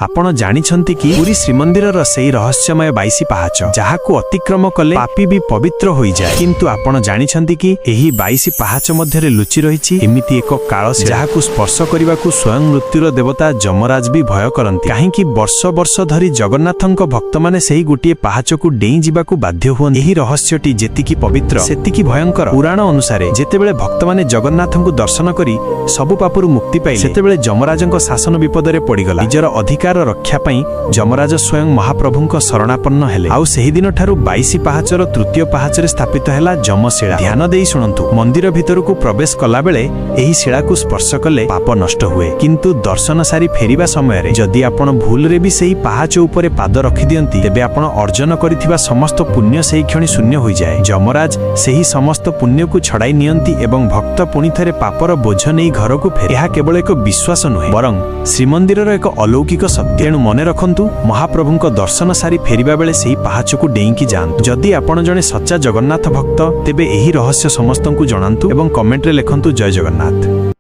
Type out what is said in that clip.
आपण जानिछंती कि पुरी श्रीमंदिरर सेही रहस्यमय 22 पाहाच जहाकू अतिक्रम कले पापी भी पवित्र होई जाए। किंतु आपण जानिछंती कि एही 22 पाहाच मध्यरे लुचि रहिछि एमिति एक काळ जहाकू स्पर्श करिवाकू स्वयं मृत्युर देवता यमराज भी भय करंती। काहेकि वर्ष वर्ष धरी जगन्नाथंक भक्त माने सेही गुटिए पाहाचकू डेई जिबाकू बाध्य हुअन। एही रहस्यटी जेतिकी पवित्र सेतिकी भयंकर। पुराण अनुसारे जेतेबेले भक्त माने जगन्नाथंकू दर्शन करी सबु पापरू मुक्ति पाइले सेतेबेले यमराजंक शासन विपदरे पड़ीगला। निजर अधिकार रक्षा पई यमराज स्वयं महाप्रभुंक शरणापन्न हेले। आउ सेही दिन ठारू 22 पाहाचर तृतीय पाहाचरे स्थापित हैला यमशिला। ध्यान देई सुनंतु, मंदिर भितरकू प्रवेश कला बेले एही शिलाकू स्पर्श कले पाप नष्ट हुए। किंतु दर्शन सारी फेरिबा समय जदि आपण भूल रे भी सेही पाहाच उपरे पाद रखि दियंती तेबे आपण अर्जन करिथिबा समस्त पुण्य सेही क्षणी शून्य होई जाए। यमराज सेही समस्त पुण्य को छड़ाई नियंती एवं भक्त पुणी थरे पापर बोझ नहीं घर को फेरे। यह केवल एक विश्वास नुहे बरं श्रीमंदिरर एक अलौकिक सत्य। तेणु मने रखंतु, महाप्रभुंक दर्शन सारी फेरिबा बेले सेही पाहाचकू डेईकी जांतु। जदि आपण जणे सच्चा जगन्नाथ भक्त तेबे एही रहस्य समस्तंकु जणांतु एवं कमेंट रे लेखंतु जय जगन्नाथ।